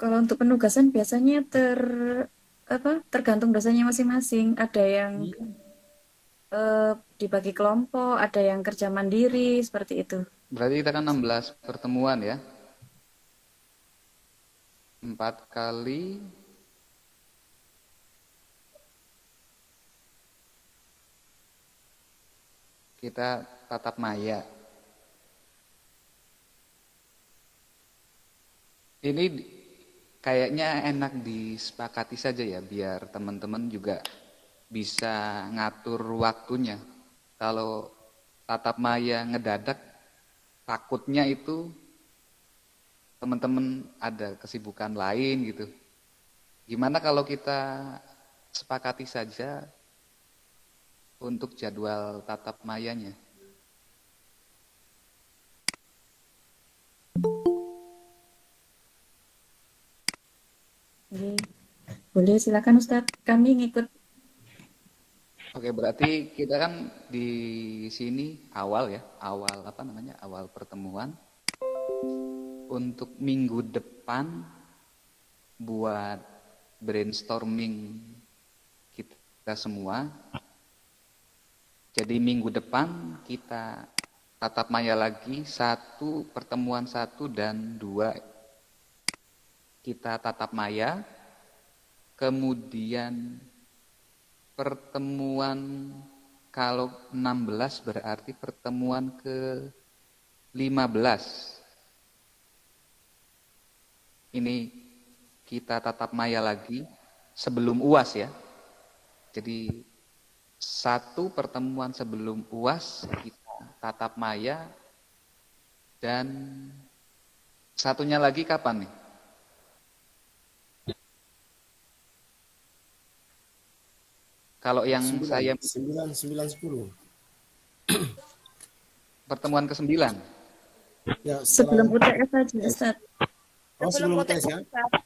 Kalau untuk penugasan biasanya tergantung dosanya masing-masing. Ada yang Hmm. eh, dibagi kelompok, ada yang kerja mandiri, seperti itu. Berarti kita kan 16 pertemuan ya. 4 kali kita tatap maya. Ini kayaknya enak disepakati saja ya, biar teman-teman juga bisa ngatur waktunya. Kalau tatap maya ngedadak, takutnya itu teman-teman ada kesibukan lain gitu. Gimana kalau kita sepakati saja untuk jadwal tatap mayanya? Oke. Boleh, silakan Ustadz. Kami ngikut. Oke, berarti kita kan di sini awal ya, awal apa namanya, awal pertemuan. Untuk minggu depan buat brainstorming kita semua. Jadi minggu depan kita tatap maya lagi, pertemuan satu dan dua kita tatap maya, kemudian pertemuan kalau 16 berarti pertemuan ke 15. Ini kita tatap maya lagi sebelum UAS ya. Jadi satu pertemuan sebelum UAS kita tatap maya, dan satunya lagi kapan nih? Kalau yang Sembilan, saya sembilan, sembilan, 10. pertemuan ke-9. Ya, Sebelum setelah UTS saja, UTS. Ustadz. Oh, Sebelum sebelum UTS ya? UTS.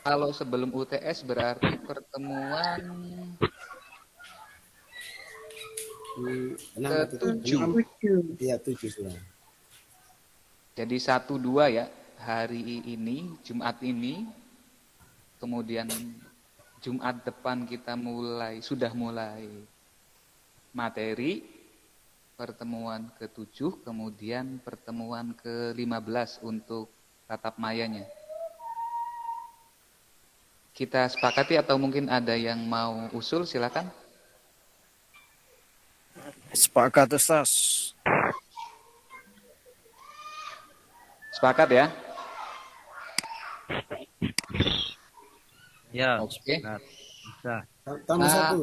Kalau sebelum UTS berarti pertemuan Enam atau ke-7. enam? 7. Iya, 7 sudah. Jadi 1 2 ya, hari ini, Jumat ini, kemudian Jumat depan kita sudah mulai materi, pertemuan ke-7, kemudian pertemuan ke-15 untuk tatap mayanya. Kita sepakati atau mungkin ada yang mau usul, silakan. Sepakat Ustaz. Sepakat ya? Ya, Oke. sepakat. Bisa. Tambah Nah, satu,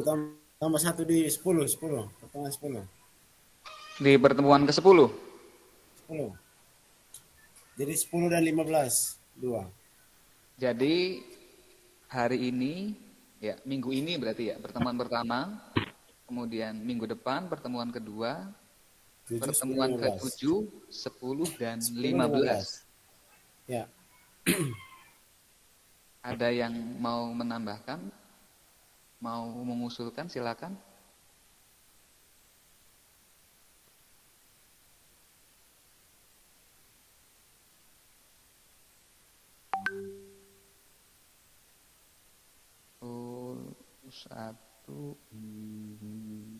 tambah satu di 10, 10. Pertemuan 10. di pertemuan ke-10. 10. Jadi 10 dan 15. 2. Jadi hari ini, ya minggu ini berarti ya, pertemuan pertama, kemudian minggu depan pertemuan kedua, 7, 10, pertemuan 15. ke-7, 10 dan 10, 15. 15. Ya. Ada yang mau menambahkan, mau mengusulkan, silakan. Satu ini.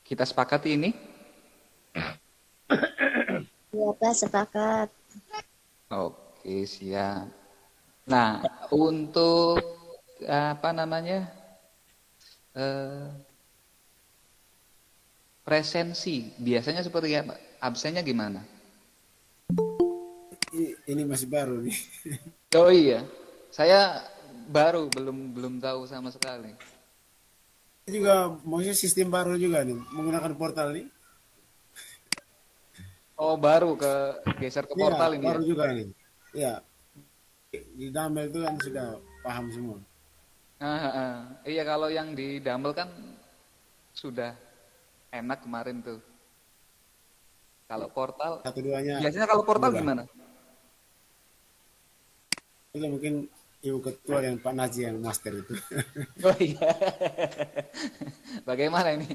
Kita sepakati ini. Iya, Pak, sepakat. Oke, siap. Nah, untuk apa namanya, eh, presensi biasanya seperti apa? Absennya gimana? Ini masih baru nih. Oh iya, saya baru belum belum tahu sama sekali. Ini juga maksudnya sistem baru juga nih, menggunakan portal nih. Oh, baru geser ke Iya, portal ini ya. baru juga nih. Iya, di Dumbbell itu kan sudah paham semua. Iya, kalau yang di Dumble kan sudah enak kemarin tuh. Kalau portal, Satu duanya biasanya kalau portal mudah. gimana? Itu mungkin Ibu Ketua dan Pak Naji yang master itu. Oh iya. Bagaimana ini?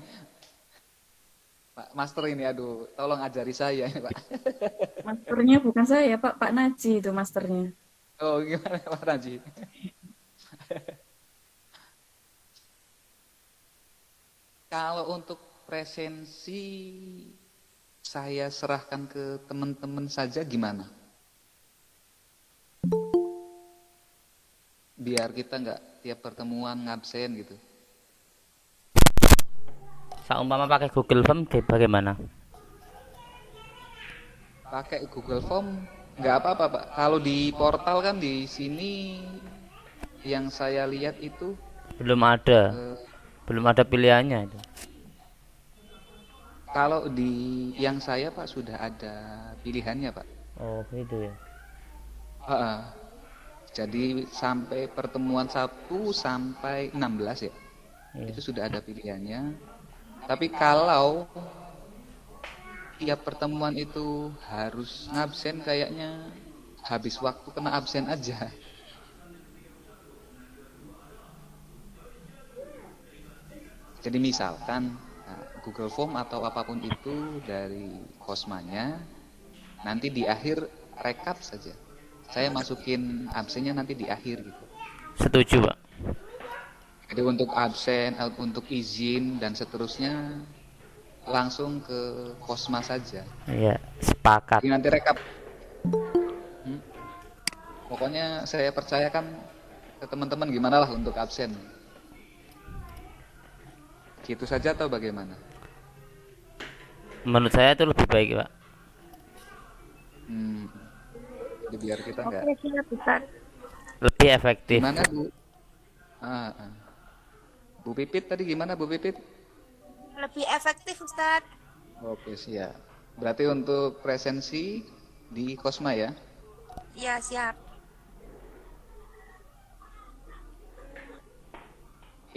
Pak master ini, aduh, tolong ajari saya ya, Pak. Masternya bukan saya, Pak. Pak Naji itu masternya. Oh, gimana Pak Raji? Kalau untuk presensi saya serahkan ke teman-teman saja gimana? Biar kita nggak tiap pertemuan ngabsen gitu. Seumpama pakai Google Form bagaimana? Pakai Google Form nggak apa-apa Pak. Kalau di portal kan di sini yang saya lihat itu Belum ada. eh, Belum ada pilihannya itu. kalau di yang saya Pak sudah ada pilihannya Pak. Oh, gitu ya. Heeh. Jadi sampai pertemuan 1 sampai 16 ya. Iya. Itu sudah ada pilihannya. Tapi kalau tiap pertemuan itu harus ngabsen kayaknya habis waktu kena absen aja. Jadi misalkan Google Form atau apapun itu dari Kosmanya, nanti di akhir rekap saja. Saya masukin absennya nanti di akhir gitu. Setuju, Pak. Jadi untuk absen, untuk izin dan seterusnya langsung ke Kosma saja. Iya, sepakat. Jadi nanti rekap. Hmm. Pokoknya saya percayakan ke teman-teman gimana lah untuk absen. Gitu saja atau bagaimana? Menurut saya itu lebih baik, Pak. Hmm. Jadi biar kita nggak. Oke, siap, Ustaz. Lebih efektif. Gimana Bu? Bu Pipit tadi gimana Bu Pipit? Lebih efektif, Ustaz. Oke siap. Berarti untuk presensi di Kosma ya? Ya, siap.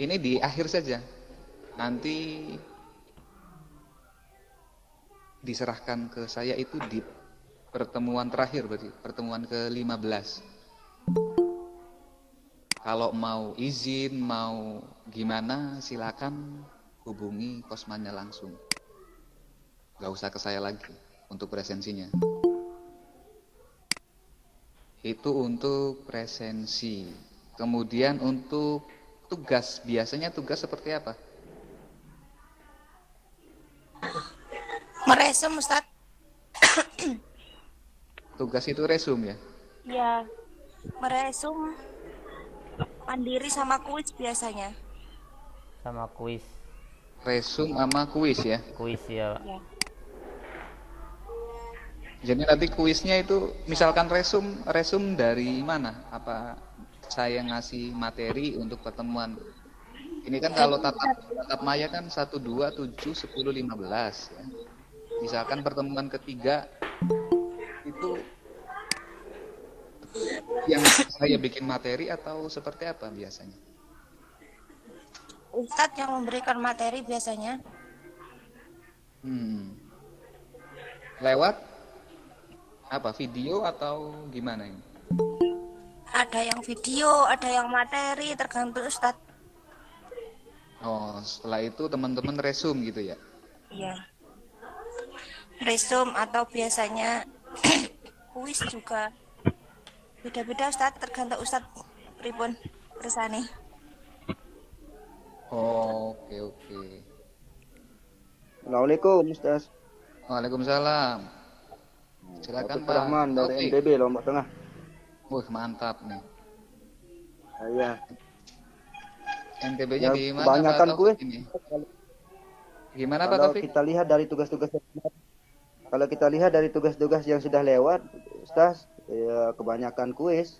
Ini di akhir saja. Nanti diserahkan ke saya itu di pertemuan terakhir berarti, pertemuan ke-15. Kalau mau izin, mau gimana silakan hubungi Kosmanya langsung. Gak usah ke saya lagi untuk presensinya. Itu untuk presensi. Kemudian untuk tugas, biasanya tugas seperti apa? Meresum, Ustaz. Tugas itu resume ya? Ya, meresum mandiri sama kuis biasanya. Sama kuis. Resume sama kuis ya? Kuis ya, Pak. Ya. Jadi nanti kuisnya itu misalkan resume dari mana? Apa saya ngasih materi untuk pertemuan? Ini kan kalau tatap maya kan 1, 2, 7, 10, 15 ya. Misalkan pertemuan ketiga itu yang saya bikin materi atau seperti apa biasanya? Ustadz yang memberikan materi biasanya. Lewat apa? Video atau gimana ini? Ada yang video, ada yang materi, tergantung Ustadz. Oh, setelah itu teman-teman resume gitu ya? Iya. Resum atau biasanya kuis juga. Beda-beda Ustadz, tergantung Ustadz pripun kersane. Oke, oke. Assalamualaikum Ustaz. Waalaikumsalam. Silakan Taufik Pak Rahman dari Taufik. NTB Lombok Tengah. Wah, mantap nih. Iya. NTB-nya Ya, di mana Pak kebanyakan Taufik kuis. ini? Gimana Pak Kalau Taufik? kita lihat dari tugas-tugas yang sudah lewat, Ustaz, ya kebanyakan kuis.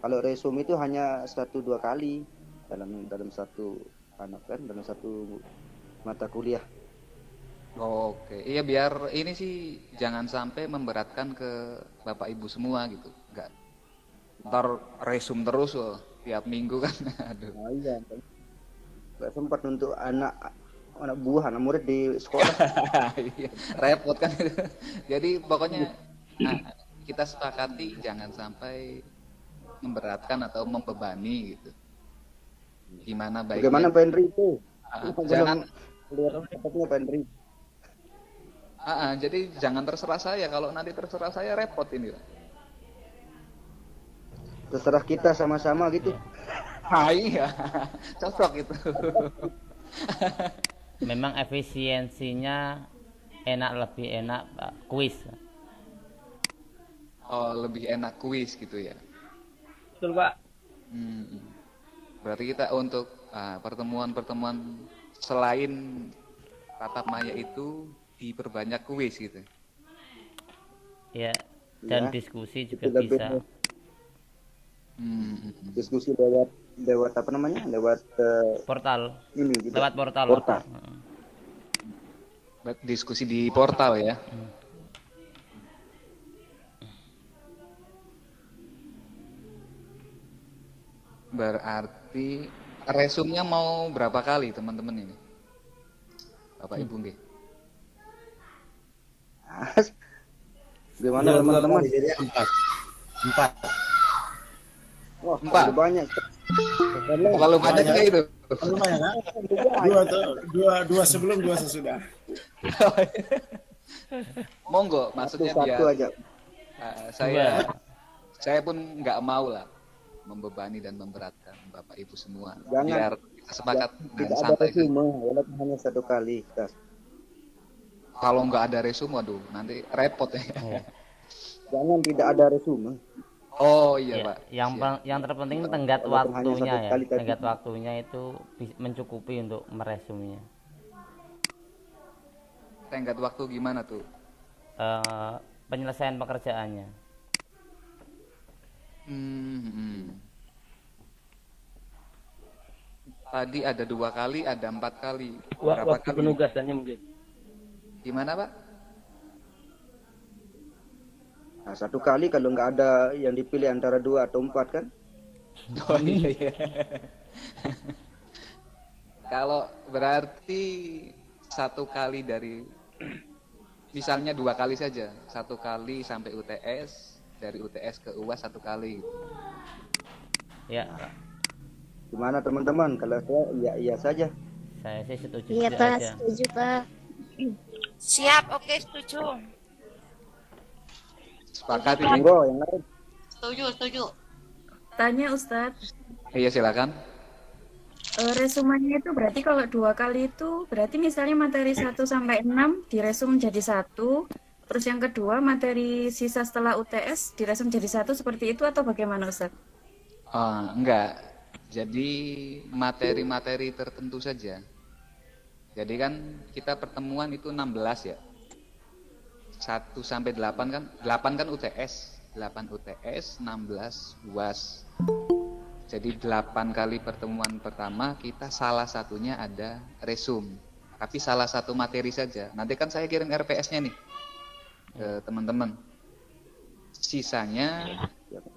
Kalau resume itu hanya 1-2 kali dalam satu dalam satu mata kuliah. Oke, iya biar ini sih jangan sampai memberatkan ke Bapak Ibu semua gitu. Enggak. Ntar resume terus loh tiap minggu kan. Aduh. Nah, iya. Nggak sempat untuk anak buah, anak murid di sekolah. Iya, repot kan itu. Jadi pokoknya kita sepakati jangan sampai memberatkan atau membebani gitu. Gimana baiknya? Bagaimana Pak Henry itu? Jangan Lihat topiknya Pak Henry. Jadi jangan terserah saya. Kalau nanti terserah saya repot ini, Pak. Terserah kita sama-sama gitu. Iya, cocok itu. Memang efisiensinya lebih enak Pak, kuis. Oh, lebih enak kuis gitu ya. Betul Pak. Berarti kita untuk pertemuan-pertemuan selain tatap maya itu diperbanyak kuis gitu. Ya, dan Ya, diskusi juga itu lebih bisa. diskusi lewat apa namanya? Lewat Portal, ini juga. lewat portal. Portal. Diskusi di portal ya. Berarti resumnya mau berapa kali teman-teman ini? Bapak Ibu nggih. Gimana teman-teman? Empat. Wah, Empat. terlalu banyak. Terlalu banyak nggak itu? Lumayan kan? Dua sebelum, dua sesudah. Monggo, maksudnya Satu biar aja. saya pun nggak mau lah membebani dan memberatkan Bapak Ibu semua. Jangan. Biar kita sepakat Tidak ada santai. resume, walaupun hanya satu kali. Kalau nggak ada resume, waduh, nanti repot ya. Jangan tidak ada resume. Oh iya Ya, Pak. yang terpenting tenggat Walaupun hanya waktunya satu ya. kali tadi. Tenggat waktunya itu mencukupi untuk meresuminya. Tenggat waktu gimana tuh? Penyelesaian pekerjaannya. Tadi ada 2 kali, ada 4 kali. Waktu Berapa kali? penugasannya mungkin. Gimana Pak? Nah, satu kali kalau nggak ada yang dipilih antara 2 atau 4 kan? Oh iya. Kalau berarti 1 kali dari, misalnya 2 kali saja, 1 kali sampai UTS, dari UTS ke UAS 1 kali. Ya, Pak. Gimana teman-teman? Kalau saya iya saja. Saya sih setuju Iya Pak, aja. setuju Pak. Siap, oke, setuju. Sepakat ini? Monggo yang lain. Setuju. Tanya Ustadz, Iya silakan. resumenya itu berarti kalau 2 kali itu berarti misalnya materi 1 sampai 6 diresum jadi 1, terus yang kedua materi sisa setelah UTS diresum jadi 1 seperti itu atau bagaimana Ustadz? Enggak. Jadi materi-materi tertentu saja. Jadi kan kita pertemuan itu 16 ya. 1 sampai 8 kan, 8 kan UTS, 8 UTS, 16 UAS. Jadi 8 kali pertemuan pertama kita salah satunya ada resum. Tapi salah satu materi saja. Nanti kan saya kirim RPS-nya nih ke teman-teman. Sisanya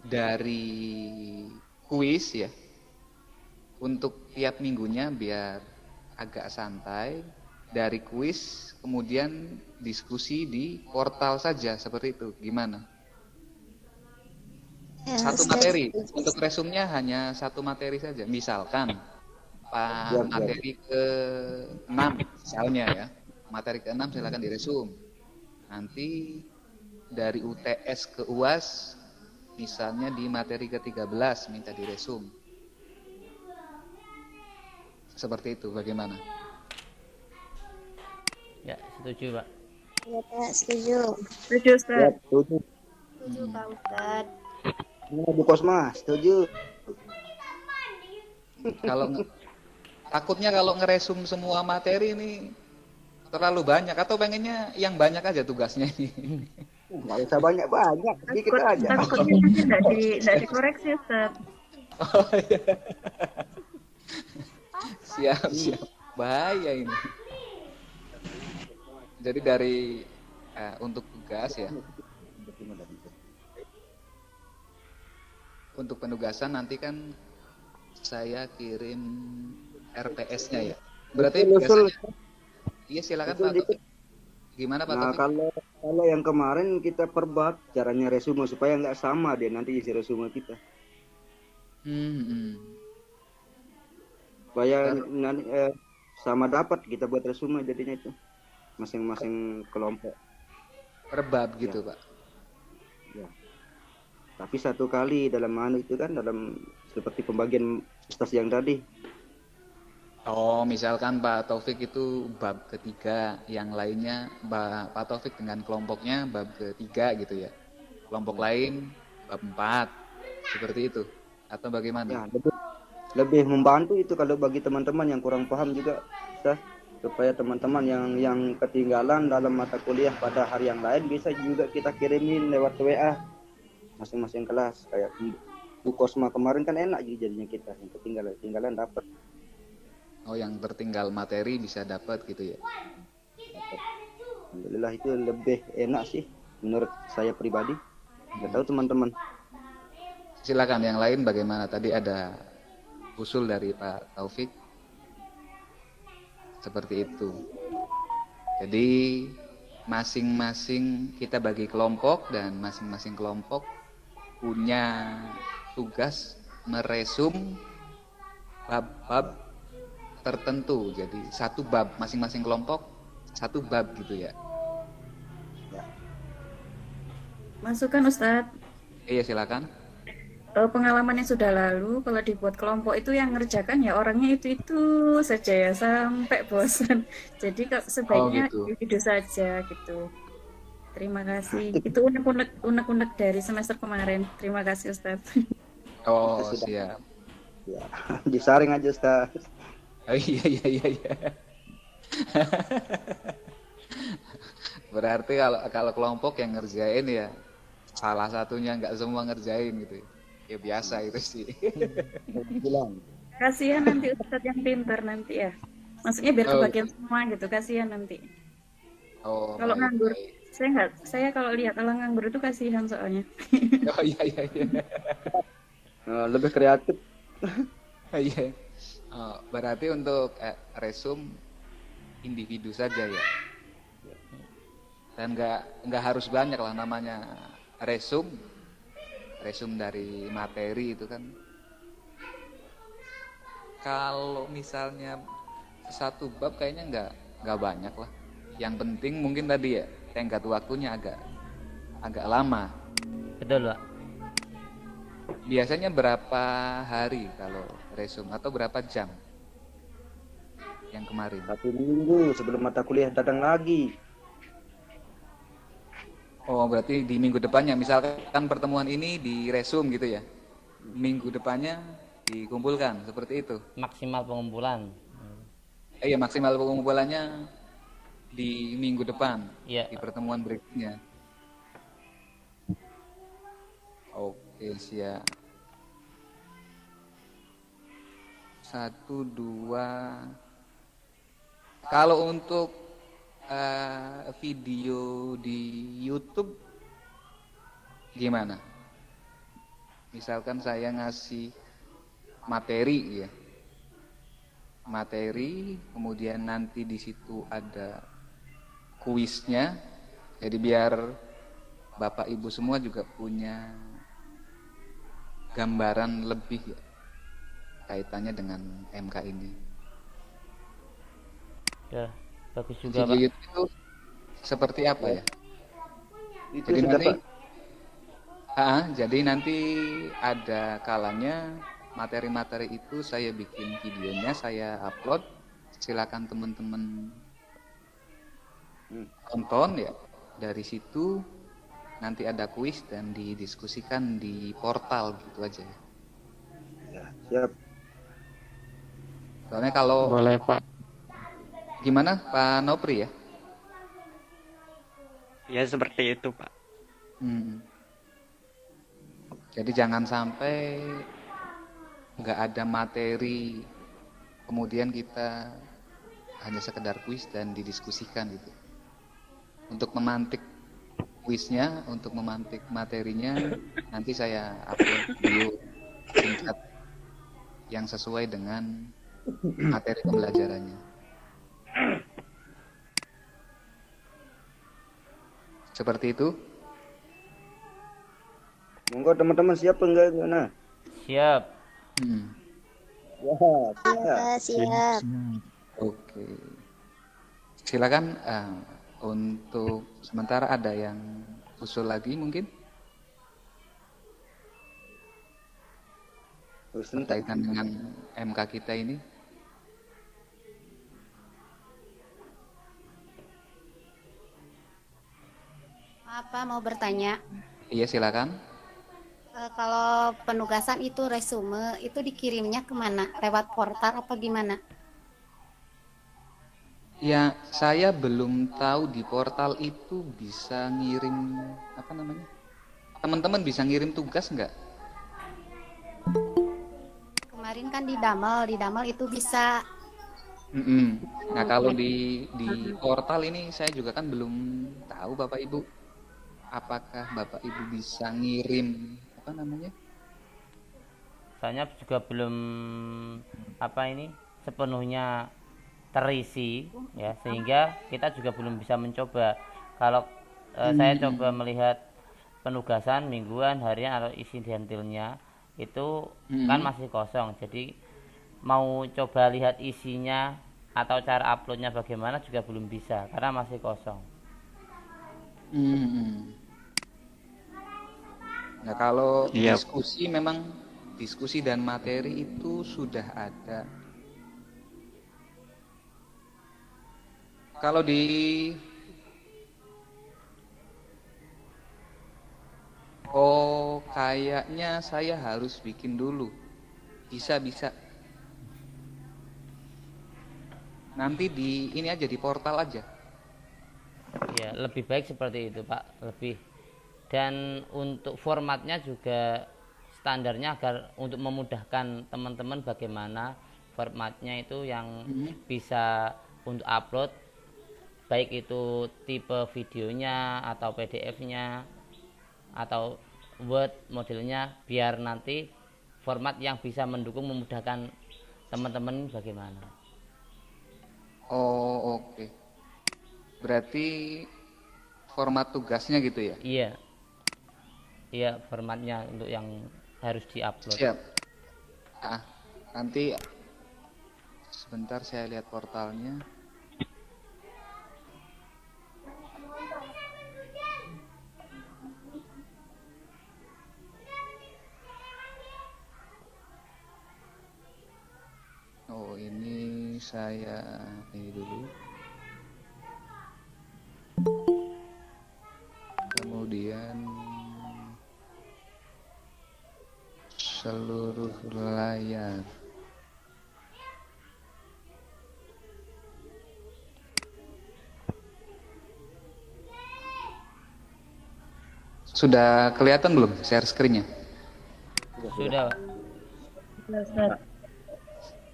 dari kuis ya. Untuk tiap minggunya biar agak santai, dari kuis kemudian diskusi di portal saja seperti itu. Gimana? Satu materi. Untuk resumnya hanya 1 materi saja. Misalkan materi ke-6 misalnya ya. Materi ke-6 silakan diresum. Nanti dari UTS ke UAS misalnya di materi ke-13 minta diresum. Seperti itu, bagaimana? Ya, setuju, Pak. Iya Pak, setuju. Setuju Ya, Ustadz. setuju. Setuju Pak Ustadz. Gimana Bu Kosma? Setuju. Takutnya kalau ngeresum semua materi ini terlalu banyak, atau pengennya yang banyak aja tugasnya ini. Nggak usah banyak-banyak, sedikit aja. Takutnya nanti tidak dikoreksi Ustadz. Oh, iya. Siap. Bahaya ini. Jadi dari untuk tugas ya. Untuk penugasan nanti kan saya kirim RPS-nya ya. Berarti biasanya, iya silakan Pak Taufik. Gimana Pak Nah, Taufik? kalau yang kemarin kita perbat caranya resume supaya nggak sama dia nanti isi resume kita. Supaya nanti sama dapat kita buat resume jadinya itu. masing-masing kelompok. Per bab Ya, gitu, Pak. ya. Tapi satu kali dalam itu kan dalam seperti pembagian Ustaz yang tadi. Oh, misalkan Pak Taufik itu bab ketiga, yang lainnya Pak Taufik dengan kelompoknya bab ketiga gitu ya. Kelompok lain bab 4, seperti itu. Atau bagaimana? Ya, lebih membantu itu kalau bagi teman-teman yang kurang paham juga, Ustaz, supaya teman-teman yang ketinggalan dalam mata kuliah pada hari yang lain bisa juga kita kirimin lewat WA masing-masing kelas. Kayak Bu Kosma kemarin kan enak jadinya kita yang ketinggalan dapat. Oh, yang tertinggal materi bisa dapat gitu ya. Alhamdulillah itu lebih enak sih menurut saya pribadi. Nggak tahu teman-teman. Silakan yang lain bagaimana? Tadi ada usul dari Pak Taufik seperti itu. Jadi masing-masing kita bagi kelompok dan masing-masing kelompok punya tugas meresum bab-bab tertentu. Jadi satu bab, masing-masing kelompok satu bab gitu ya. Masukan Ustadz. Iya, silakan. Pengalaman yang sudah lalu, kalau dibuat kelompok itu yang ngerjakan ya orangnya itu saja ya sampai bosan. Jadi sebaiknya gitu. individu saja gitu. Terima kasih. Itu unek-unek dari semester kemarin. Terima kasih Ustadz. Oh, siap. Ya, disaring aja Ustaz. Oh, iya. Berarti kalau kelompok yang ngerjain ya salah satunya nggak semua ngerjain gitu. Ya biasa itu sih. Kasihan nanti Ustadz yang pintar nanti ya. Maksudnya biar kebagian semua gitu. Kasihan nanti. Oh, Kalau baik, nganggur, baik. saya kalau lihat orang nganggur itu kasihan soalnya. Oh, iya. Lebih kreatif. Iya. Oh, berarti untuk resum individu saja ya. Dan nggak harus banyak lah namanya resum dari materi itu kan. Kalau misalnya satu bab kayaknya nggak banyak lah. Yang penting mungkin tadi ya tenggat waktunya agak lama. Betul, Pak. Biasanya berapa hari kalau resum atau berapa jam? Yang kemarin. 1 minggu sebelum mata kuliah datang lagi. Oh, berarti di minggu depannya, misalkan pertemuan ini di resum gitu ya. Minggu depannya dikumpulkan, seperti itu. Maksimal pengumpulan. Iya, maksimal pengumpulannya di minggu depan, Iya. di pertemuan berikutnya. Oke, siap. 1, 2. Kalau untuk video di YouTube gimana? Misalkan saya ngasih materi ya. Materi, kemudian nanti di situ ada kuisnya. Jadi biar Bapak Ibu semua juga punya gambaran lebih ya, kaitannya dengan MK ini. Ya, bagus juga, Pak. Video itu seperti apa ya? Itu Jadi sudah nanti, Pak. jadi nanti ada kalanya materi-materi itu saya bikin videonya, saya upload. Silakan teman-teman tonton ya. Dari situ nanti ada kuis dan didiskusikan di portal gitu aja ya. Ya, siap. Soalnya kalau Boleh, Pak. gimana Pak Nopri ya? Ya seperti itu, Pak. Jadi jangan sampai nggak ada materi, kemudian kita hanya sekedar kuis dan didiskusikan gitu. Untuk memantik kuisnya, untuk memantik materinya, nanti saya upload video singkat yang sesuai dengan materi pembelajarannya. Seperti itu. Monggo teman-teman siap enggak gimana? Siap. Ya, siap. Siap. Oke. Silakan untuk sementara ada yang usul lagi mungkin berkaitan dengan MK kita ini. Apa mau bertanya? Iya, silakan. Kalau penugasan itu resume, itu dikirimnya kemana? Lewat portal apa gimana? Ya, saya belum tahu di portal itu bisa ngirim apa namanya? Teman-teman bisa ngirim tugas nggak? Kemarin kan di Damel itu bisa. Nah, kalau di portal ini saya juga kan belum tahu Bapak Ibu. Apakah Bapak Ibu bisa ngirim apa namanya? Soalnya juga belum sepenuhnya terisi ya, sehingga kita juga belum bisa mencoba. Kalau saya coba melihat penugasan mingguan, harian atau insidentilnya itu kan masih kosong. Jadi mau coba lihat isinya atau cara uploadnya bagaimana juga belum bisa karena masih kosong. Nah, kalau diskusi memang diskusi dan materi itu sudah ada. Kalau kayaknya saya harus bikin dulu. Bisa. Nanti ini aja di portal aja. Ya, lebih baik seperti itu, Pak. Lebih. Dan untuk formatnya juga standarnya agar untuk memudahkan teman-teman bagaimana formatnya itu yang bisa untuk upload, baik itu tipe videonya atau PDF-nya atau Word modelnya, biar nanti format yang bisa mendukung memudahkan teman-teman bagaimana. Oh, oke. Berarti format tugasnya gitu ya? Iya, formatnya untuk yang harus diupload. Siap. Nanti sebentar saya lihat portalnya. Oh, ini saya ini dulu. Kemudian seluruh layar. Sudah kelihatan belum share screen-nya? Sudah, Pak.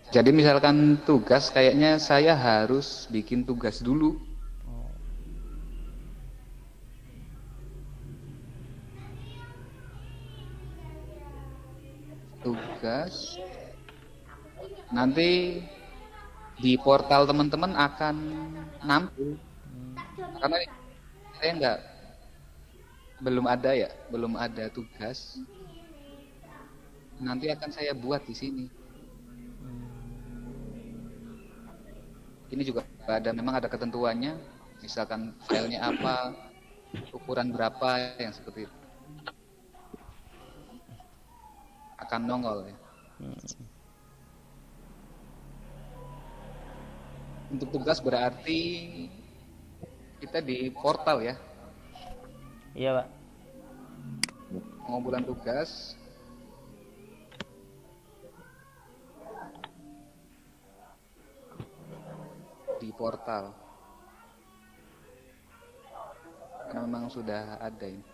Jadi misalkan tugas, kayaknya saya harus bikin tugas dulu. Tugas. Nanti di portal teman-teman akan nampil. Karena saya belum ada tugas. Nanti akan saya buat di sini. Ini juga memang ada ketentuannya, misalkan filenya apa, ukuran berapa, yang seperti itu akan nongol ya. Untuk tugas berarti kita di portal ya. Iya, Pak. Pengumpulan tugas. Di portal. Karena memang sudah ada ini.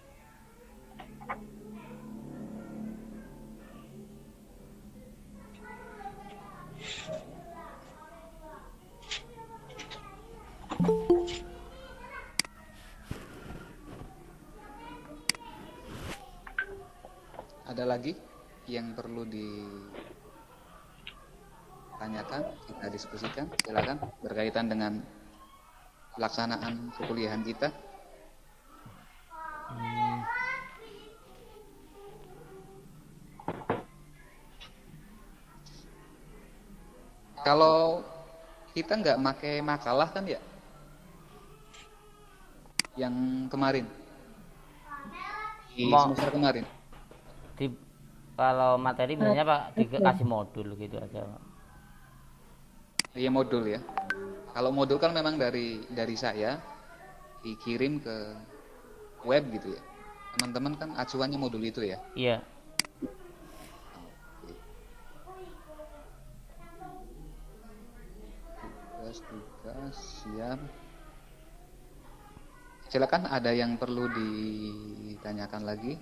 Ada lagi yang perlu ditanyakan, kita diskusikan, silakan, berkaitan dengan pelaksanaan perkuliahan kita. Kalau kita nggak pakai makalah kan ya, Yang kemarin di Mau semester kemarin. di kalau materi biasanya Pak dikasih modul gitu aja Pak. Iya modul ya. Kalau modul kan memang dari saya dikirim ke web gitu ya. Teman-teman kan acuannya modul itu ya. Iya. Tugas siap. Silakan, ada yang perlu ditanyakan lagi?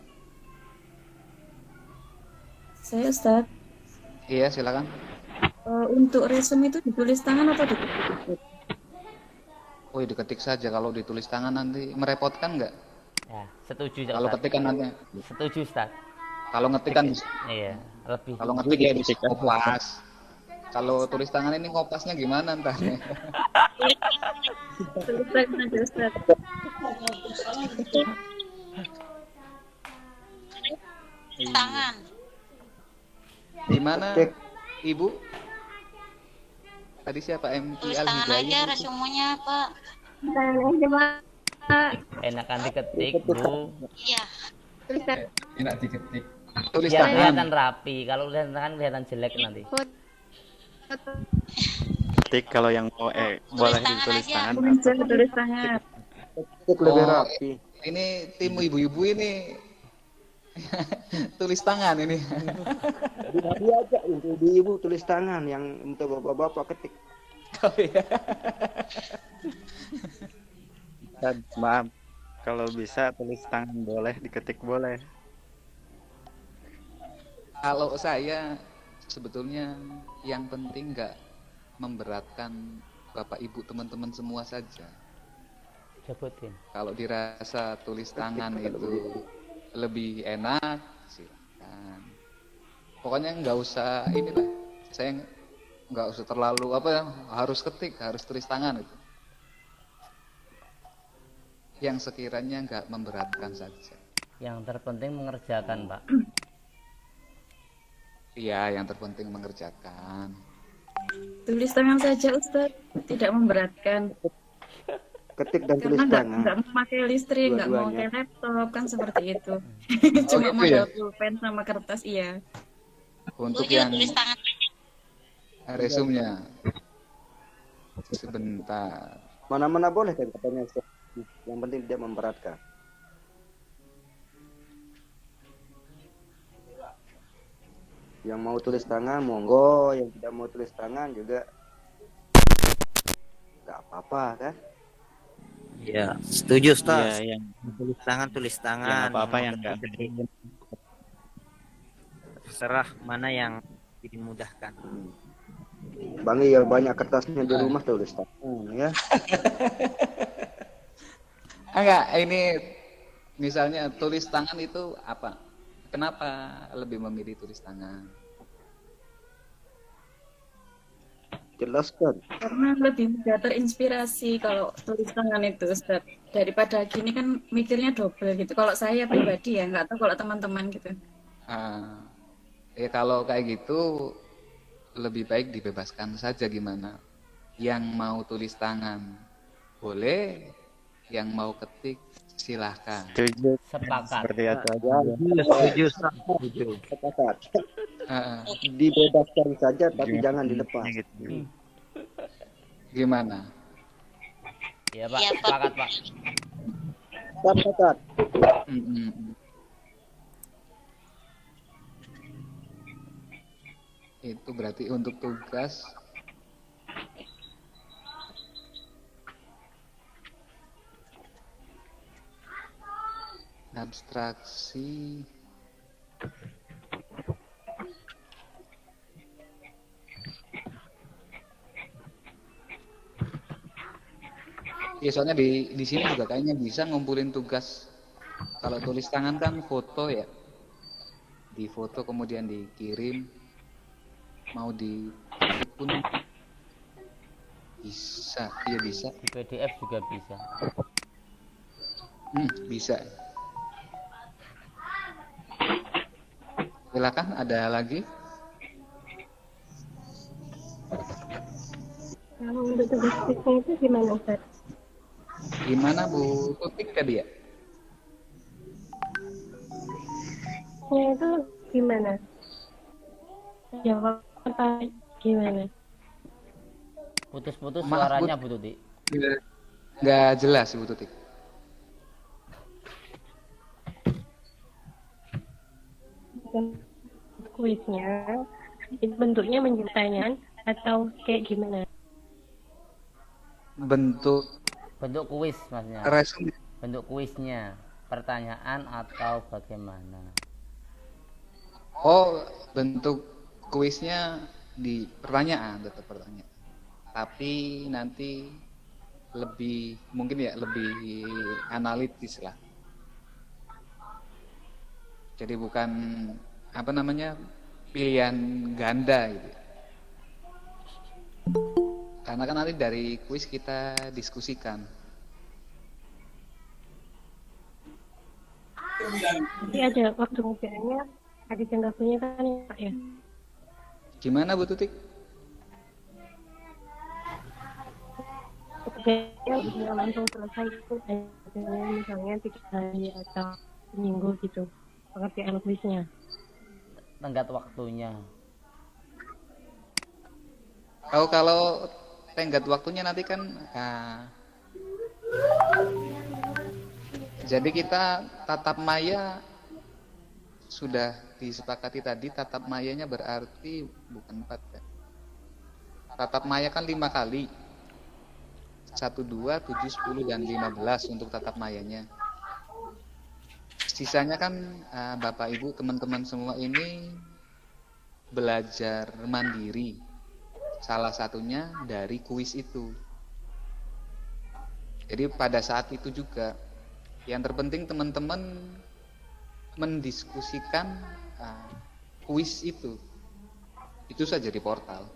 Saya Ustadz, Iya, silakan. untuk resume itu ditulis tangan atau diketik? Oh, diketik saja. Kalau ditulis tangan nanti merepotkan nggak? Ya, setuju Kalau Ustaz. ketik kan nanti. Setuju Ustaz. Kalau ngetik kan Iya, lebih. kalau ngetik ya bisa ngopas. Kalau tulis tangan ini ngopasnya gimana ntar? Tulis tangan aja Ustadz. Tangan. Gimana, Ibu? Tadi siapa? Tulis MI tangan aja Al-Hidayah? resumenya, Pak. Enakan diketik, Bu. Iya. Enak diketik. Tulis Biar tangan. kelihatan rapi. Kalau kelihatan tangan kelihatan jelek nanti. Ketik kalau yang mau boleh tangan ditulis aja. tangan. Tulis tangan. Ketik lebih Oh, rapi. ini tim ibu-ibu ini tulis tangan ini. Dia aja untuk ibu tulis tangan, yang untuk bapak-bapak ketik. Oh, iya. Ustaz, maaf. Kalau bisa tulis tangan boleh, diketik boleh. Kalau saya sebetulnya yang penting nggak memberatkan Bapak Ibu teman-teman semua saja. Sebutin. Kalau dirasa tulis tangan itu lebih enak, silakan. Pokoknya nggak usah inilah. Saya nggak usah terlalu harus ketik, harus tulis tangan itu. Yang sekiranya nggak memberatkan saja. Yang terpenting mengerjakan, Pak. Iya, yang terpenting mengerjakan. Tulis tangan saja Ustadz, tidak memberatkan. Ketik dan tulis Karena tangan. nggak memakai listrik, nggak Dua-duanya. memakai laptop, kan seperti itu. Cuma gitu modal ya? pulpen sama kertas, iya. Untuk Tujuh, yang tulis tangan. resumnya. Sebentar. Mana-mana boleh kan katanya. Yang penting tidak memberatkan. Yang mau tulis tangan monggo, yang tidak mau tulis tangan juga nggak apa-apa kan. Ya, setuju Ustaz. Iya, yang Tulis tangan, tulis yang tangan. apa-apa yang enggak. Terserah mana yang dimudahkan. Bang ya banyak kertasnya di rumah tulis tangan ya. Enggak, ini misalnya tulis tangan itu apa? Kenapa lebih memilih tulis tangan? Jelaskan. Karena lebih mudah terinspirasi kalau tulis tangan itu Ustadz. Daripada gini kan mikirnya double gitu. Kalau saya pribadi ya, nggak tahu kalau teman-teman gitu. Ya kalau kayak gitu lebih baik dibebaskan saja gimana. Yang mau tulis tangan boleh, yang mau ketik silahkan. Setuju. Sepakat. Seperti itu aja. Setuju Ustaz. Setuju. Sepakat. Ah, Dibebaskan saja tapi Gimana jangan dilepas. gitu. gimana? Ya, Pak. Iya, Pak. Sepakat, Pak. Sepakat. Mm-mm. Itu berarti untuk tugas abstraksi. Ya soalnya di sini juga kayaknya bisa ngumpulin tugas. Kalau tulis tangan kan foto ya, di foto kemudian dikirim, mau di pun bisa, iya bisa. Di PDF juga bisa. Bisa. Silakan, ada lagi? Kalau untuk tugas fixing itu gimana Ustaz? Gimana Bu Tutik tadi ya? Ya itu gimana? Jawab apa gimana? Putus-putus Maaf, Bu. suaranya Bu Tuti. Nggak jelas Bu Tutik. Kuisnya itu bentuknya menjadi pertanyaan atau kayak gimana? Bentuk kuis maksudnya. resume. Bentuk kuisnya, pertanyaan atau bagaimana? Oh, bentuk kuisnya di pertanyaan, tetap pertanyaan. Tapi nanti lebih mungkin ya lebih analitis lah. Jadi bukan apa namanya pilihan ganda gitu. Karena kan nanti dari kuis kita diskusikan. Jadi ada waktu ngobrolnya, ada jangka waktunya kan ya Pak ya? Gimana Bu Tutik? Kerjanya bisa langsung selesai itu hanya misalnya 3 hari atau seminggu gitu pengertian kuisnya. Tenggat waktunya. Kalau tenggat waktunya nanti kan jadi kita tatap maya sudah disepakati tadi, tatap mayanya berarti bukan 4 ya. Tatap maya kan 5 kali. 1, 2, 7, 10, dan 15 untuk tatap mayanya. Sisanya kan Bapak Ibu teman-teman semua ini belajar mandiri. Salah satunya dari kuis itu. Jadi pada saat itu juga yang terpenting teman-teman mendiskusikan kuis itu. Itu saja di portal.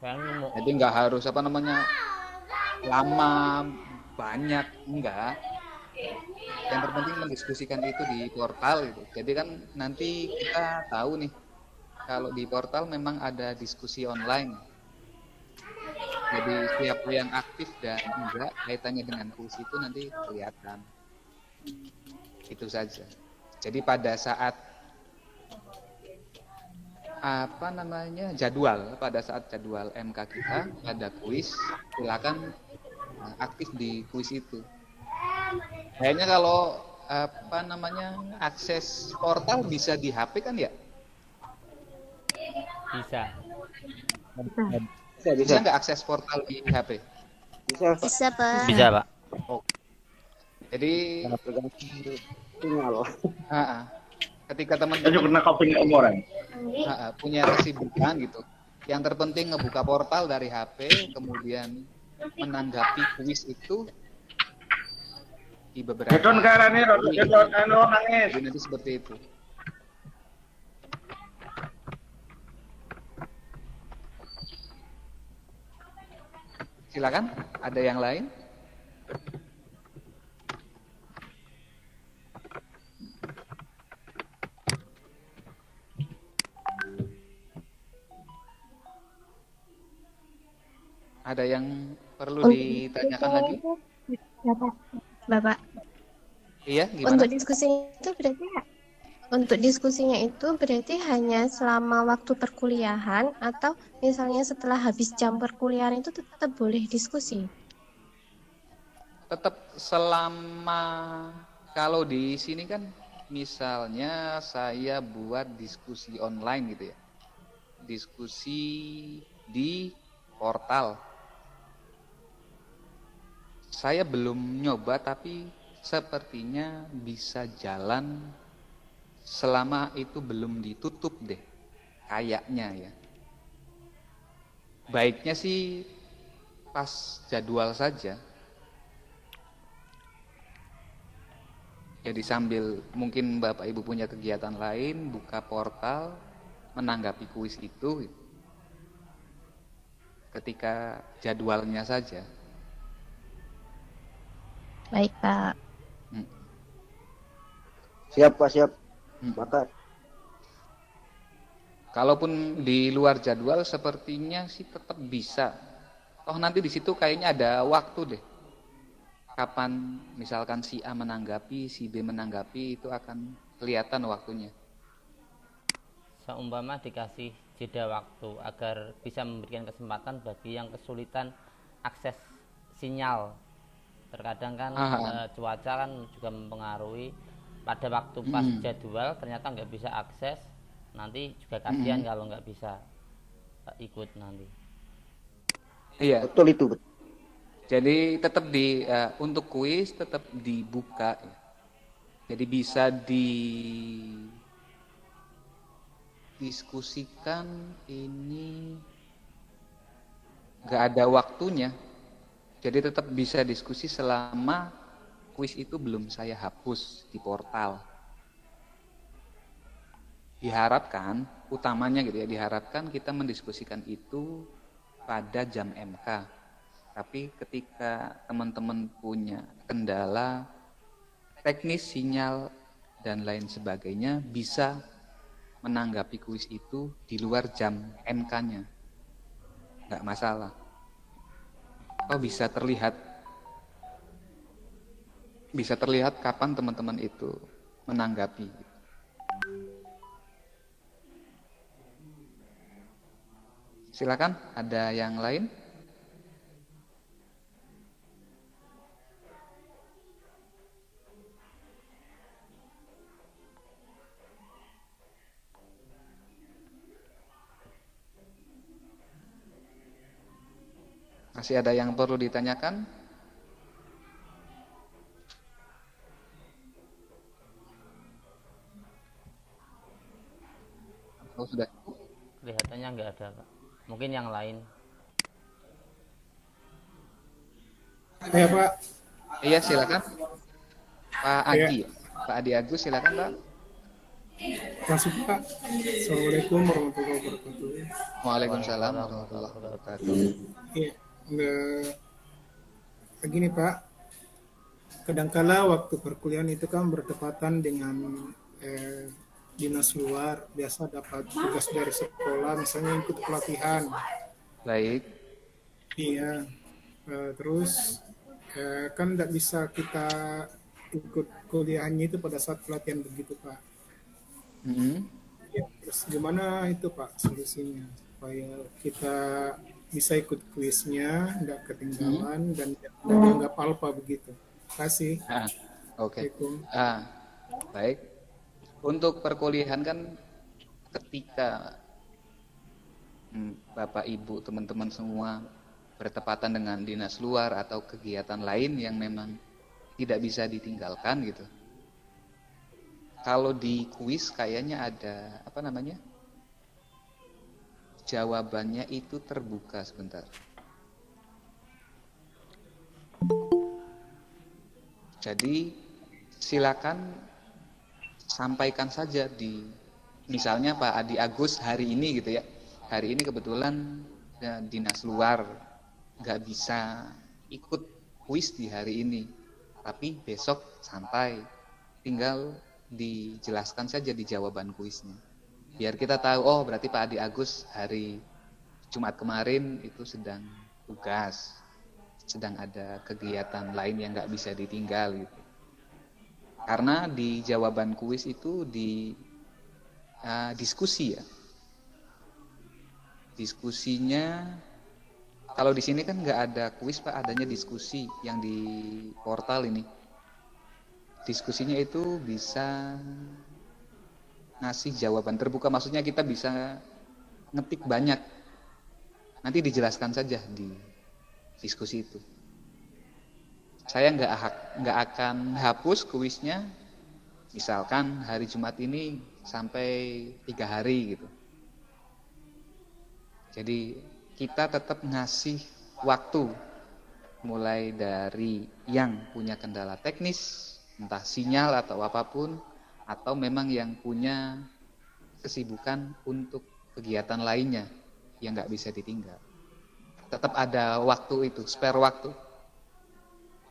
Jadi nggak harus apa namanya lama banyak, enggak. Yang terpenting mendiskusikan itu di portal gitu. Jadi kan nanti kita tahu nih kalau di portal memang ada diskusi online. Jadi siapa yang aktif dan enggak kaitannya dengan kuis itu nanti kelihatan. Itu saja. Jadi pada saat apa namanya pada saat jadwal MK kita ada kuis, silakan aktif di kuis itu. Kayaknya kalau apa namanya akses portal bisa di HP kan ya? Bisa. Bisa nggak akses portal di HP? Bisa Pak. Bisa Pak. Oh. Jadi ketika teman-teman punya kesibukan gitu, yang terpenting ngebuka portal dari HP, kemudian menanggapi kuis itu di beberapa nanti seperti itu. Silakan, ada yang lain? Ada yang perlu ditanyakan lagi? Bapak. Iya, gimana? Untuk diskusinya itu berarti hanya selama waktu perkuliahan atau misalnya setelah habis jam perkuliahan itu tetap boleh diskusi? Tetap selama, kalau di sini kan misalnya saya buat diskusi online gitu ya. Diskusi di portal. Saya belum nyoba tapi sepertinya bisa jalan selama itu belum ditutup deh, kayaknya ya. Baiknya sih pas jadwal saja. Jadi sambil mungkin Bapak Ibu punya kegiatan lain, buka portal, menanggapi kuis itu ketika jadwalnya saja. Baik Pak. Siap Pak, siap. Bakat. Kalaupun di luar jadwal sepertinya sih tetap bisa Oh nanti di situ kayaknya ada waktu deh. Kapan misalkan si A menanggapi, si B menanggapi, itu akan kelihatan waktunya. Seumpama dikasih jeda waktu agar bisa memberikan kesempatan bagi yang kesulitan akses sinyal. Terkadang kan cuaca kan juga mempengaruhi. Pada waktu pas jadwal ternyata nggak bisa akses, nanti juga kasihan kalau nggak bisa ikut nanti. Iya. Betul itu. Jadi tetap untuk kuis tetap dibuka ya. Jadi bisa didiskusikan, ini nggak ada waktunya. Jadi tetap bisa diskusi selama kuis itu belum saya hapus di portal. Diharapkan, utamanya gitu ya, diharapkan kita mendiskusikan itu pada jam MK. Tapi ketika teman-teman punya kendala teknis, sinyal, dan lain sebagainya, bisa menanggapi kuis itu di luar jam MK-nya. Nggak masalah. Oh, bisa terlihat kapan teman-teman itu menanggapi. Silakan, ada yang lain? Masih ada yang perlu ditanyakan? Oh, sudah. Kelihatannya nggak ada, Pak. Mungkin yang lain. Ya, Pak. Iya, silakan. Pak Adi. Ya. Pak Adi Agus, silakan, Pak. Masuk, Pak. Assalamualaikum warahmatullahi wabarakatuh. Waalaikumsalam warahmatullahi wabarakatuh. Iya. Begini Pak, kadangkala waktu perkuliahan itu kan bertepatan dengan dinas luar, biasa dapat tugas dari sekolah, misalnya ikut pelatihan. Baik. Iya, terus kan tidak bisa kita ikut kuliahnya itu pada saat pelatihan begitu Pak. Ya, terus gimana itu Pak solusinya supaya kita bisa ikut kuisnya, nggak ketinggalan dan nggak palpa begitu. Terima kasih. Oke. Baik. Untuk perkuliahan kan ketika Bapak Ibu teman-teman semua bertepatan dengan dinas luar atau kegiatan lain yang memang tidak bisa ditinggalkan gitu. Kalau di kuis kayaknya ada jawabannya itu terbuka sebentar. Jadi silakan sampaikan saja misalnya Pak Adi Agus hari ini gitu ya. Hari ini kebetulan dinas luar nggak bisa ikut kuis di hari ini. Tapi besok santai. Tinggal dijelaskan saja di jawaban kuisnya. Biar kita tahu, oh berarti Pak Adi Agus hari Jumat kemarin itu sedang tugas, sedang ada kegiatan lain yang nggak bisa ditinggal gitu. Karena di jawaban kuis itu diskusi ya. Diskusinya, kalau di sini kan nggak ada kuis Pak, adanya diskusi yang di portal ini. Diskusinya itu bisa ngasih jawaban terbuka, maksudnya kita bisa ngetik banyak. Nanti dijelaskan saja di diskusi itu. Saya nggak akan hapus kuisnya, misalkan hari Jumat ini sampai 3 hari gitu. Jadi kita tetap ngasih waktu, mulai dari yang punya kendala teknis, entah sinyal atau apapun, atau memang yang punya kesibukan untuk kegiatan lainnya yang nggak bisa ditinggal. Tetap ada waktu itu, spare waktu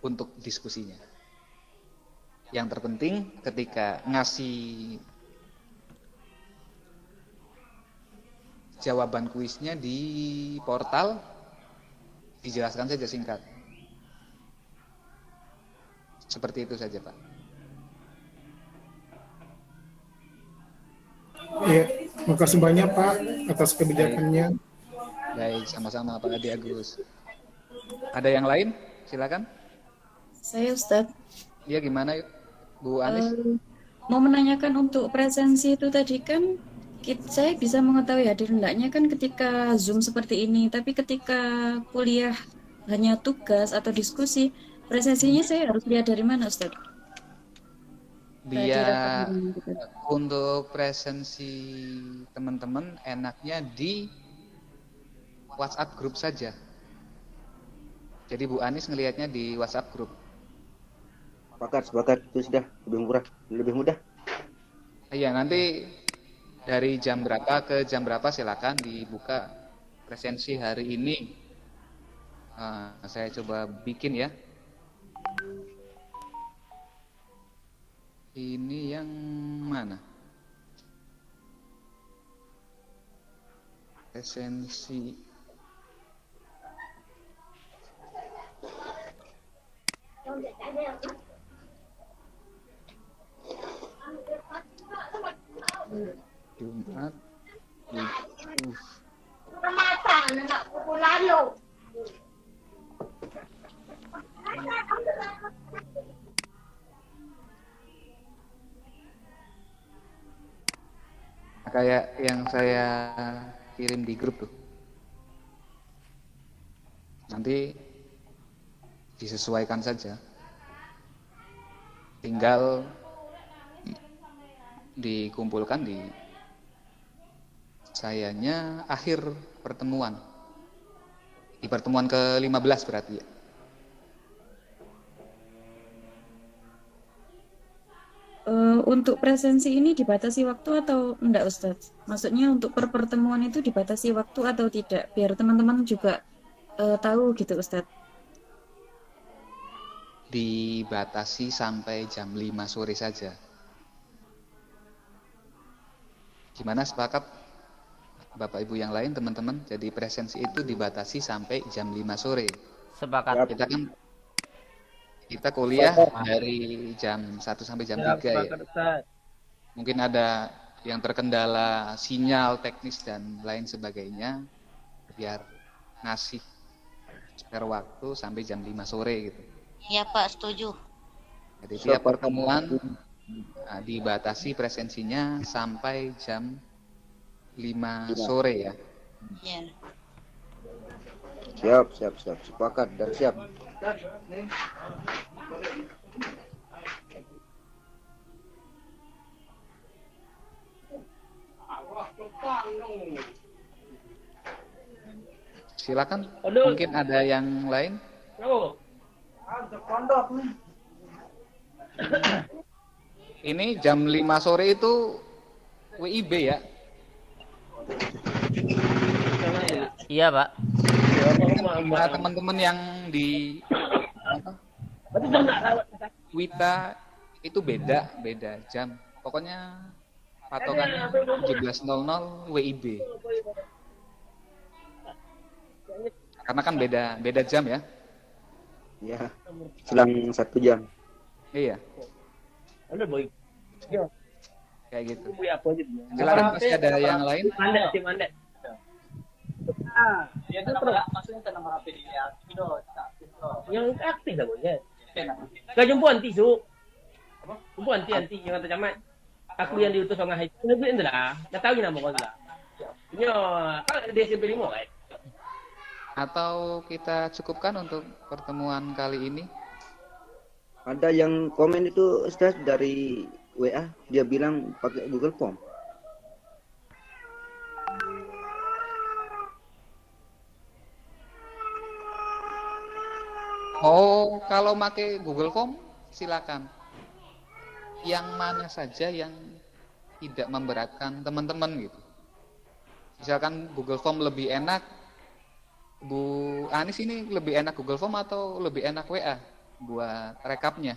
untuk diskusinya. Yang terpenting ketika ngasih jawaban kuisnya di portal, Dijelaskan saja singkat. Seperti itu saja, Pak. Ya, makasih banyak Pak atas kebijakannya. Baik, sama-sama Pak Adi Agus. Ada yang lain? Silakan. Saya Ustadz. Iya, gimana yuk, Bu Anis? Mau menanyakan untuk presensi itu tadi kan saya bisa mengetahui hadir enggaknya kan ketika Zoom seperti ini, tapi ketika kuliah hanya tugas atau diskusi, presensinya saya harus lihat dari mana, Ustaz? Biar untuk presensi teman-teman enaknya di WhatsApp grup saja. Jadi Bu Anis ngelihatnya di WhatsApp grup. Sepakat, itu sudah lebih mudah. Iya, nanti dari jam berapa ke jam berapa silakan dibuka presensi hari ini. Saya coba bikin ya. Ini yang mana? Presensi. Jumat 7. Kayak yang saya kirim di grup tuh. Nanti disesuaikan saja. Tinggal dikumpulkan di sayanya akhir pertemuan. Di pertemuan ke-15 berarti ya. Untuk presensi ini dibatasi waktu atau enggak, Ustadz? Maksudnya untuk pertemuan itu dibatasi waktu atau tidak? Biar teman-teman juga tahu gitu, Ustadz. Dibatasi sampai jam 5 sore saja. Gimana, sepakat Bapak Ibu yang lain, teman-teman? Jadi presensi itu dibatasi sampai jam 5 sore. Sepakat. Kita kuliah dari jam 1 sampai jam 3 ya. Mungkin ada yang terkendala sinyal teknis dan lain sebagainya, biar ngasih spare waktu sampai jam 5 sore gitu. Iya Pak, setuju. Jadi tiap pertemuan dibatasi presensinya sampai jam 5 sore ya. Iya. Siap. Sepakat dan siap. Silakan. Mungkin ada yang lain. Ini jam 5 sore itu WIB ya? Iya, Pak. Teman-teman yang di Wita itu beda jam. Pokoknya patokannya 17.00 WIB. Karena kan beda jam ya. Iya. Selang 1 jam. Iya. Kayak gitu. Silakan, masih ada yang lain? Yang aktif dah boleh. Kau jumpa nanti su. Jumpa nanti yang kata camat. Aku yang diutus orang haji. Kau boleh entah. Dah tahu nama kau sudah. Punya kan dia SMP 5 kan. Atau kita cukupkan untuk pertemuan kali ini? Ada yang komen itu Ustaz dari WA, dia bilang pakai Google Form. Oh, kalau pakai Google Form silakan. Yang mana saja yang tidak memberatkan teman-teman gitu. Misalkan Google Form lebih enak, Bu Anis ini lebih enak Google Form atau lebih enak WA buat rekapnya?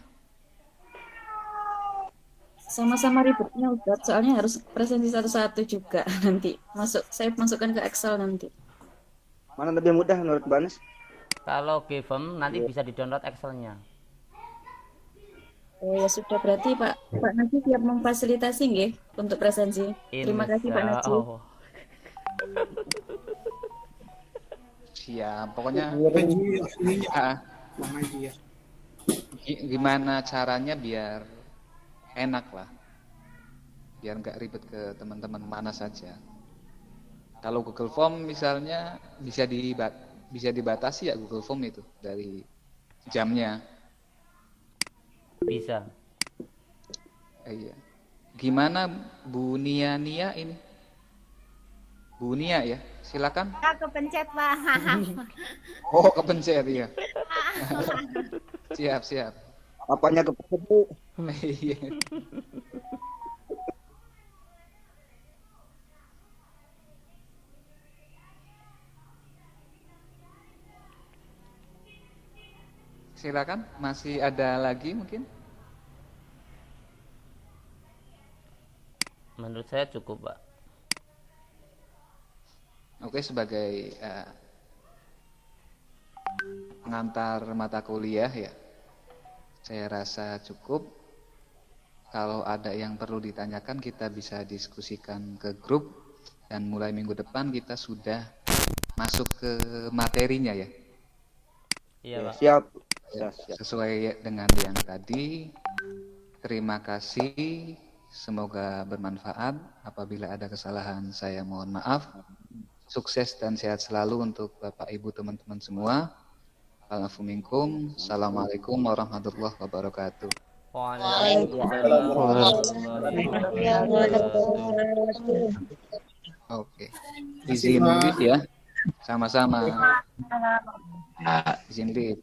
Sama-sama ribetnya, Ustadz. Soalnya harus presensi satu-satu juga nanti. Saya masukkan ke Excel nanti. Mana lebih mudah menurut Mbak Anis? Kalau GFM nanti bisa di-download Excel-nya. Oh ya sudah, berarti Pak Najib siap memfasilitasi nggih untuk presensi. Terima kasih Pak Najib. Insyaallah. Siap. Pokoknya Haji aslinya. ah, Bang Haji ya. gimana caranya biar enak lah. Biar nggak ribet ke teman-teman mana saja. Kalau Google Form misalnya bisa dibatasi ya Google Form itu dari jamnya. Bisa. Iya. Gimana Bu Nia ini? Bu Nia ya, silakan. Kepencet, Pak. Oh, kepencet ya. Siap. Apanya kepencet, Bu? Iya. Silakan, masih ada lagi mungkin? Menurut saya cukup, Pak. Oke, sebagai pengantar mata kuliah ya, saya rasa cukup. Kalau ada yang perlu ditanyakan kita bisa diskusikan ke grup dan mulai minggu depan kita sudah masuk ke materinya ya. Iya, Pak. Siap. Sesuai dengan yang tadi. Terima kasih. Semoga bermanfaat. Apabila ada kesalahan saya mohon maaf. Sukses dan sehat selalu untuk Bapak Ibu teman-teman semua. Assalamualaikum warahmatullahi wabarakatuh. Waalaikumsalam warahmatullahi wabarakatuh. Oke. Izin leave ya. Sama-sama. Izin leave.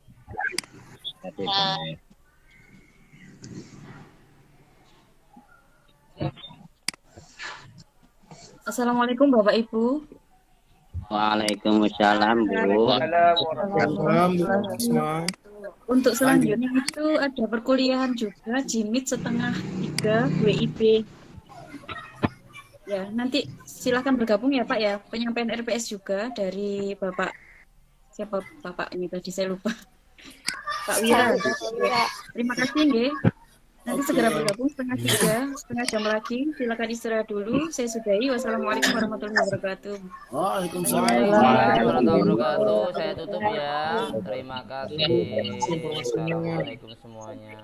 Assalamualaikum Bapak Ibu. Waalaikumsalam, Bu. Untuk selanjutnya itu ada perkuliahan juga Jimit setengah 3 WIB. Ya, nanti silakan bergabung ya Pak ya. Penyampaian RPS juga dari Bapak. Siapa Bapak ini tadi saya lupa. Pak Wira. Terima kasih nggih. Nanti segera bergabung setengah 3, setengah jam lagi. Silakan istirahat dulu. Saya sudahi. Wassalamualaikum warahmatullahi wabarakatuh. Waalaikumsalam. Warahmatullahi wabarakatuh. Saya tutup ya. Terima kasih. Assalamualaikum semuanya.